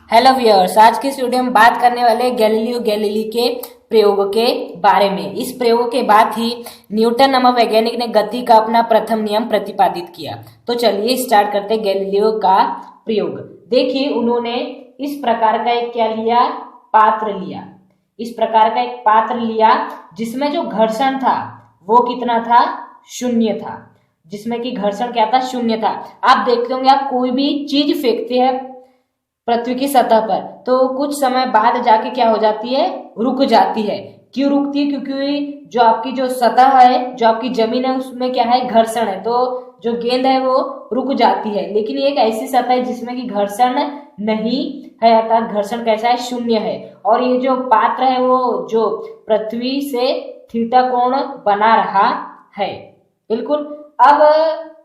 Hello viewers, आज की इस वीडियो में बात करने वाले गैलीलियो गैलीली के प्रयोग के बारे में। इस प्रयोग के बाद ही न्यूटन नामक वैज्ञानिक ने गति का अपना प्रथम नियम प्रतिपादित किया। तो चलिए स्टार्ट करते हैं गैलीलियो का प्रयोग। देखिए, उन्होंने इस प्रकार का एक क्या लिया, पात्र लिया। इस प्रकार का एक पात्र लिया जिसमें जो घर्षण था वो कितना था, शून्य था। जिसमें कि घर्षण क्या था, शून्य था। आप देखते होंगे, आप कोई भी चीज फेंकते हैं पृथ्वी की सतह पर तो कुछ समय बाद जाके क्या हो जाती है, रुक जाती है। क्यों रुकती है? क्योंकि जो आपकी जो सतह है, जो आपकी जमीन है, उसमें क्या है, घर्षण है। तो जो गेंद है वो रुक जाती है। लेकिन ये एक ऐसी सतह है जिसमें कि घर्षण नहीं है, अर्थात घर्षण कैसा है, शून्य है। और ये जो पात्र है वो जो पृथ्वी से थीटा कोण बना रहा है। बिल्कुल। अब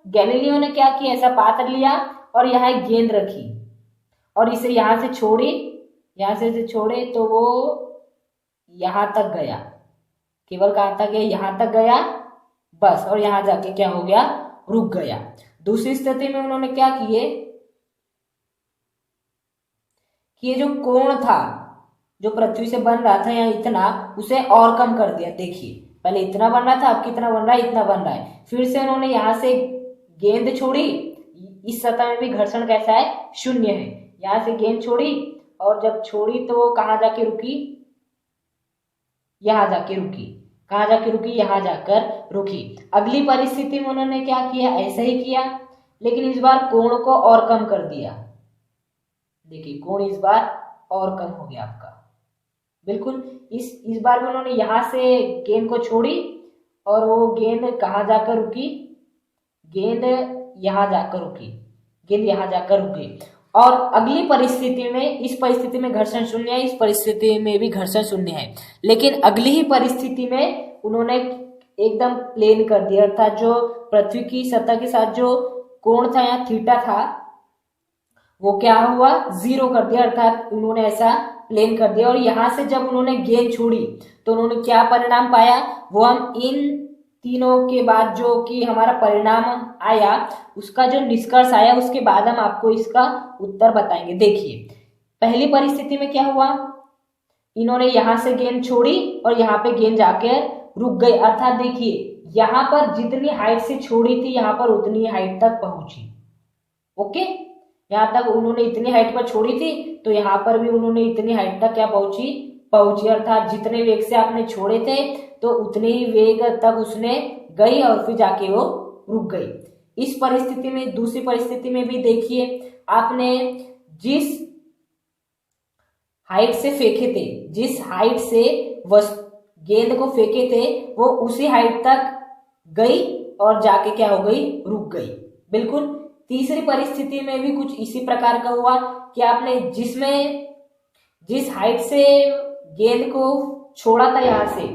गैलीलियो ने क्या किया, ऐसा पात्र लिया और यहाँ एक गेंद रखी और इसे यहां से छोड़ी, यहां से छोड़े तो वो यहां तक गया। केवल कहां तक गया, यहां तक गया बस। और यहां जाके क्या हो गया, रुक गया। दूसरी स्थिति में उन्होंने क्या किए कि ये जो कोण था जो पृथ्वी से बन रहा था यहाँ इतना, उसे और कम कर दिया। देखिए, पहले इतना बन रहा था, अब कितना बन रहा है, इतना बन रहा है। फिर से उन्होंने यहां से गेंद छोड़ी। इस सतह में भी घर्षण कैसा है, शून्य है। यहां से गेंद छोड़ी और जब छोड़ी तो वो कहां जाके रुकी, यहां जाके रुकी। कहां जाके रुकी, यहां जाकर रुकी। अगली परिस्थिति में उन्होंने क्या किया, ऐसा ही किया, लेकिन इस बार कोण को और कम कर दिया। देखिए, कोण इस बार और कम हो गया आपका। बिल्कुल। इस बार भी उन्होंने यहां से गेंद को छोड़ी और वो गेंद कहां जाकर रुकी, गेंद यहां जाकर रुकी, गेंद यहां जाकर रुकी। और अगली परिस्थिति में, इस परिस्थिति में घर्षण शून्य है, इस परिस्थिति में भी घर्षण शून्य है। लेकिन अगली ही परिस्थिति में उन्होंने एकदम प्लेन कर दिया, अर्थात जो पृथ्वी की सतह के साथ जो कोण था, यहाँ थीटा था, वो क्या हुआ, जीरो कर दिया। अर्थात उन्होंने ऐसा प्लेन कर दिया। और यहां से जब उन्होंने गेंद छोड़ी तो उन्होंने क्या परिणाम पाया, वो हम इन तीनों के बाद जो कि हमारा परिणाम आया, उसका जो निष्कर्ष आया, उसके बाद हम आपको इसका उत्तर बताएंगे। देखिए, पहली परिस्थिति में क्या हुआ, इन्होंने यहां से गेंद छोड़ी और यहाँ पे गेंद जाकर रुक गई। अर्थात देखिए, यहां पर जितनी हाइट से छोड़ी थी, यहां पर उतनी हाइट तक पहुंची। ओके, यहां तक उन्होंने इतनी हाइट पर छोड़ी थी तो यहां पर भी उन्होंने इतनी हाइट तक क्या पहुंची। अर्थात जितने वेग से आपने छोड़े थे तो उतने ही वेग तक उसने गई और फिर जाके वो रुक गई। इस परिस्थिति में, दूसरी परिस्थिति में भी देखिए, आपने जिस हाइट से फेंके थे, जिस हाइट से गेंद को फेंके थे, वो उसी हाइट तक गई और जाके क्या हो गई, रुक गई। बिल्कुल। तीसरी परिस्थिति में भी कुछ इसी प्रकार का हुआ कि आपने जिस हाइट से गेंद को छोड़ा था यहां से,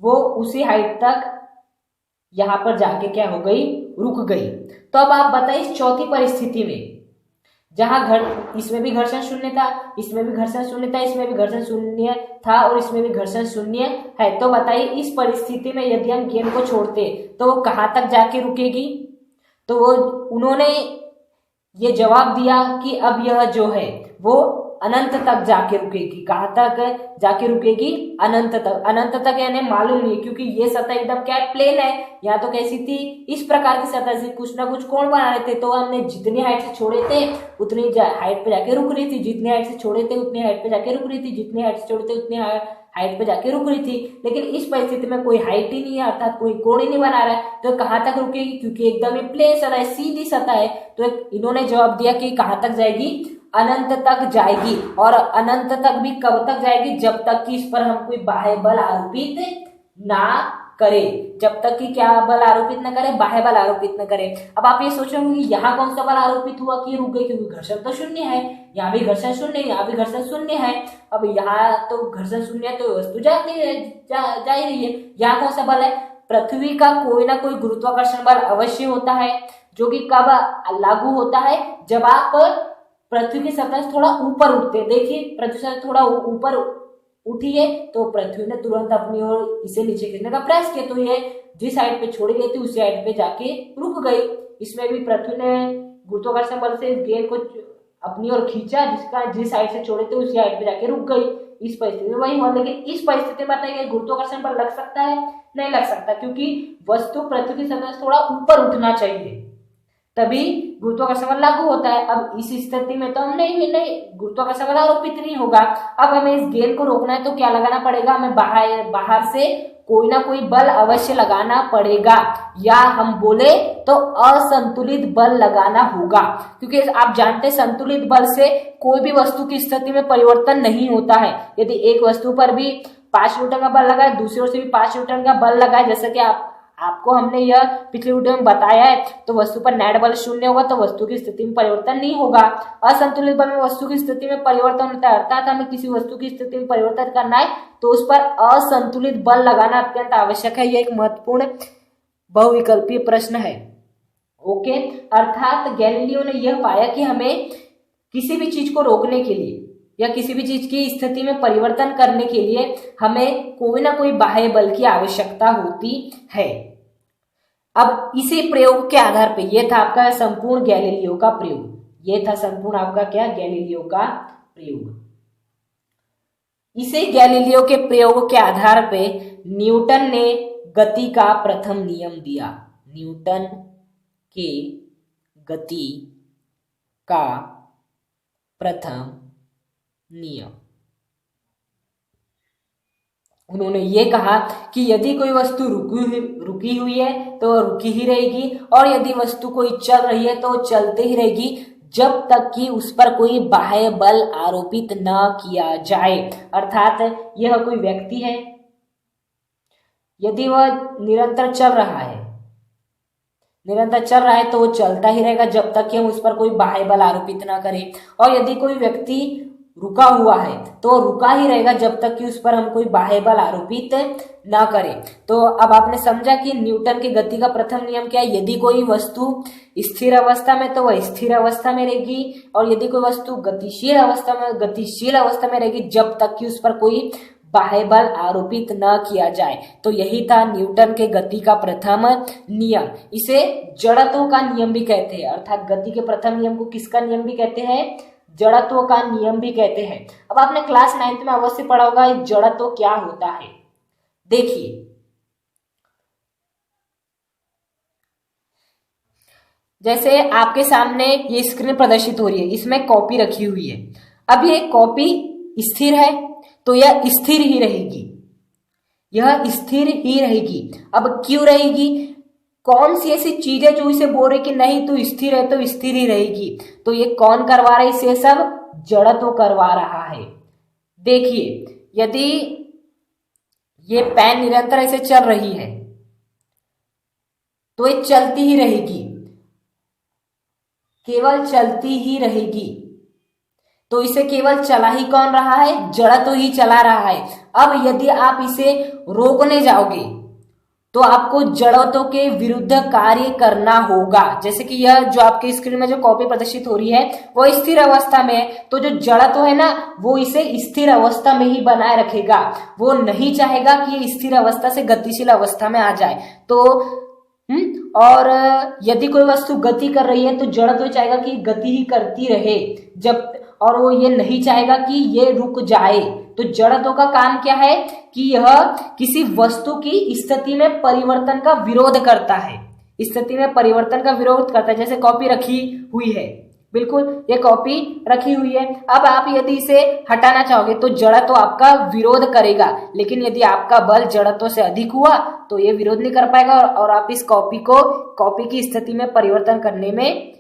वो उसी हाइट तक यहां पर जाके क्या हो गई, रुक गई। तो अब आप बताइए, इस चौथी परिस्थिति में जहां इसमें भी घर्षण शून्य था, इसमें भी घर्षण शून्य था, इसमें भी घर्षण शून्य था और इसमें भी घर्षण शून्य है, तो बताइए इस परिस्थिति में यदि हम गेंद को छोड़ते तो वो कहां तक जाके रुकेगी। तो वो उन्होंने ये जवाब दिया कि अब यह जो है वो अनंत तक जाके रुकेगी। कहां तक जाके रुकेगी, अनंत तक। अनंत तक यानी मालूम नहीं, क्योंकि ये सतह एकदम क्या प्लेन है। यहाँ तो कैसी थी, इस प्रकार की सतह से कुछ ना कुछ कोण बना रहे थे, तो हमने जितनी हाइट से छोड़े थे उतनी हाइट पे जाके रुक रही थी, जितनी हाइट से छोड़े थे उतनी हाइट पे जाके रुक रही थी, जितनी हाइट से छोड़े थे उतनी हाइट पे जाके रुक रही थी। लेकिन इस परिस्थिति में कोई हाइट ही नहीं है, अर्थात कोई कोण ही नहीं बना रहा है, तो कहां तक रुकेगी, क्योंकि एकदम ही प्लेन सतह है, सीधी सतह है। तो इन्होंने जवाब दिया कि कहां तक जाएगी, अनंत तक जाएगी। और अनंत तक भी कब तक जाएगी, जब तक कि इस पर हम कोई बाह्य बल आरोपित ना करे। जब तक कि क्या बल आरोपित न करे, बाह्य बल आरोपित न करे। अब आप ये सोचोगे कि यहाँ कौन सा बल आरोपित हुआ कि रुक गई, क्योंकि घर्षण तो शून्य है। यहाँ भी घर्षण शून्य, यहाँ भी घर्षण शून्य है। अब यहाँ तो घर्षण शून्य है तो वस्तु जा ही रही है। यहाँ कौन सा बल है, पृथ्वी का कोई ना कोई गुरुत्वाकर्षण बल अवश्य होता है, जो कि कब लागू होता है, जब आप पृथ्वी की सतह से थोड़ा ऊपर उठते। देखिए, पृथ्वी से थोड़ा ऊपर उठी है तो पृथ्वी ने तुरंत अपनी ओर इसे नीचे गिरने का प्रयास किया, तो ये जिस हाइट पे छोड़ी गई थी उसी हाइट पे जाके रुक गई। इसमें भी पृथ्वी ने गुरुत्वाकर्षण बल से गेंद को अपनी ओर खींचा, जिस साइड से छोड़े थे उसी साइड पे जाके रुक गई। इस परिस्थिति में वही हुआ। लेकिन इस परिस्थिति में बताइए गुरुत्वाकर्षण बल लग सकता है? नहीं लग सकता, क्योंकि वस्तु पृथ्वी की सतह से थोड़ा ऊपर उठना चाहिए, तभी गुरुत्वाकर्षण बल लागू होता है। अब इस स्थिति में तो हम नहीं गुरुत्वाकर्षण बल आरोपित नहीं होगा। अब हमें इस गेंद को रोकना है तो क्या लगाना पड़ेगा? हमें बाहर से कोई ना कोई बल अवश्य लगाना पड़ेगा, या हम बोले तो असंतुलित बल लगाना होगा, क्योंकि आप जानते हैं संतुलित बल से कोई भी वस्तु की स्थिति में परिवर्तन नहीं होता है। यदि एक वस्तु पर भी 5 न्यूटन का बल लगा है, दूसरी ओर से भी 5 न्यूटन का बल लगा है, जैसे कि आपको हमने यह पिछले वीडियो में बताया है, तो वस्तु पर नेट बल 0 होगा तो वस्तु की स्थिति में परिवर्तन नहीं होगा। असंतुलित बल में वस्तु की स्थिति में परिवर्तन होता है, अर्थात हमें किसी वस्तु की स्थिति में परिवर्तन करना है तो उस पर असंतुलित बल लगाना अत्यंत आवश्यक है। यह एक महत्वपूर्ण बहुविकल्पीय प्रश्न है। ओके, अर्थात गैलीलियो ने यह पाया कि हमें किसी भी चीज को रोकने के लिए या किसी भी चीज की स्थिति में परिवर्तन करने के लिए हमें कोई ना कोई बाह्य बल की आवश्यकता होती है। अब इसी प्रयोग के आधार पे ये था आपका संपूर्ण गैलीलियो का प्रयोग। ये था संपूर्ण आपका क्या? गैलीलियो का प्रयोग। इसी गैलीलियो के प्रयोग के आधार पे न्यूटन ने गति का प्रथम नियम दिया। न्यूटन के गति का प्रथम नियम। उन्होंने ये कहा कि यदि कोई वस्तु रुकी हुई है तो रुकी ही रहेगी, और यदि वस्तु कोई चल रही है तो चलते ही रहेगी, जब तक कि उस पर कोई बाह्य बल आरोपित न किया जाए। अर्थात यह कोई व्यक्ति है, यदि वह निरंतर चल रहा है तो वो चलता ही रहेगा जब तक कि हम उस पर कोई बाह्य बल आरोपित ना करें, और यदि कोई व्यक्ति रुका हुआ है तो रुका ही रहेगा जब तक कि उस पर हम कोई बाह्य बल आरोपित ना करें। तो अब आपने समझा कि न्यूटन की गति का प्रथम नियम क्या है? यदि कोई वस्तु स्थिर अवस्था में तो वह स्थिर अवस्था में रहेगी, और यदि कोई वस्तु गतिशील अवस्था में रहेगी जब तक कि उस पर कोई बाह्य बल आरोपित न किया जाए। तो यही था न्यूटन के गति का प्रथम नियम। इसे जड़त्व का नियम भी कहते हैं, अर्थात गति के प्रथम नियम को किसका नियम भी कहते हैं? जड़त्व का नियम भी कहते हैं। अब आपने क्लास 9th में अवश्य पढ़ा होगा जड़त्व क्या होता है। देखिए, जैसे आपके सामने ये स्क्रीन प्रदर्शित हो रही है, इसमें कॉपी रखी हुई है। अब ये कॉपी स्थिर है तो यह स्थिर ही रहेगी, अब क्यों रहेगी? कौन सी ऐसी चीज है जो इसे बोल रही कि नहीं तू स्थिर है तो स्थिर ही रहेगी? तो ये कौन करवा रहा है इसे? सब जड़त्व करवा रहा है। देखिए, यदि ये पेन निरंतर ऐसे चल रही है तो ये चलती ही रहेगी, केवल चलती ही रहेगी। तो इसे केवल चला ही कौन रहा है? जड़त्व ही चला रहा है। अब यदि आप इसे रोकने जाओगे तो आपको जड़त्व के विरुद्ध कार्य करना होगा। जैसे कि यह जो आपके स्क्रीन में जो कॉपी प्रदर्शित हो रही है वो स्थिर अवस्था में है, तो जो जड़त्व है ना वो इसे स्थिर अवस्था में ही बनाए रखेगा। वो नहीं चाहेगा कि ये स्थिर अवस्था से गतिशील अवस्था में आ जाए। तो और यदि कोई वस्तु गति कर रही है तो जड़त्व चाहेगा कि गति ही करती रहे, और वो ये नहीं चाहेगा कि ये रुक जाए। तो जड़त्व का काम क्या है कि यह किसी वस्तु की स्थिति में परिवर्तन का विरोध करता है, जैसे कॉपी रखी हुई है, बिल्कुल ये कॉपी रखी हुई है। अब आप यदि इसे हटाना चाहोगे तो जड़त्व आपका विरोध करेगा, लेकिन यदि आपका बल जड़त्व से अधिक हुआ तो ये विरोध नहीं कर पाएगा, और आप इस कॉपी की स्थिति में परिवर्तन करने में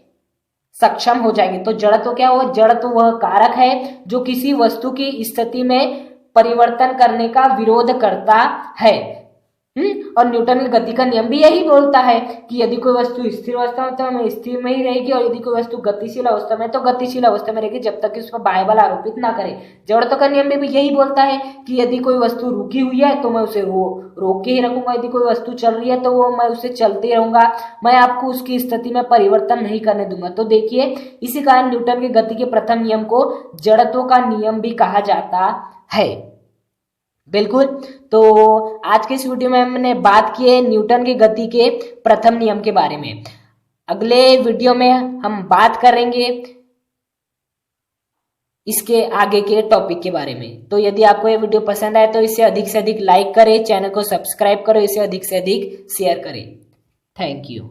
सक्षम हो जाएंगे। तो जड़त्व क्या हुआ? जड़त्व वह कारक है जो किसी वस्तु की स्थिति में परिवर्तन करने का विरोध करता है। और न्यूटन की गति का नियम भी यही बोलता है कि यदि कोई वस्तु स्थिर अवस्था में तो हमें स्थिर में ही रहेगी, और यदि कोई वस्तु गतिशील अवस्था में तो गतिशील अवस्था में रहेगी जब तक कि उस पर बाह्य बल आरोपित ना करे। जड़त्व का नियम भी यही बोलता है कि यदि कोई वस्तु रुकी हुई है तो मैं उसे रोक के ही रखूंगा, यदि कोई वस्तु चल रही है तो वो मैं उसे चलते रहूंगा, मैं आपको उसकी स्थिति में परिवर्तन नहीं करने दूंगा। तो देखिए, इसी कारण न्यूटन की गति के प्रथम नियम को जड़त्व का नियम भी कहा जाता है। बिल्कुल। तो आज के इस वीडियो में हमने बात की है न्यूटन की गति के प्रथम नियम के बारे में। अगले वीडियो में हम बात करेंगे इसके आगे के टॉपिक के बारे में। तो यदि आपको ये वीडियो पसंद आए तो इसे अधिक से अधिक लाइक करें, चैनल को सब्सक्राइब करो, इसे अधिक से अधिक शेयर करें। Thank you.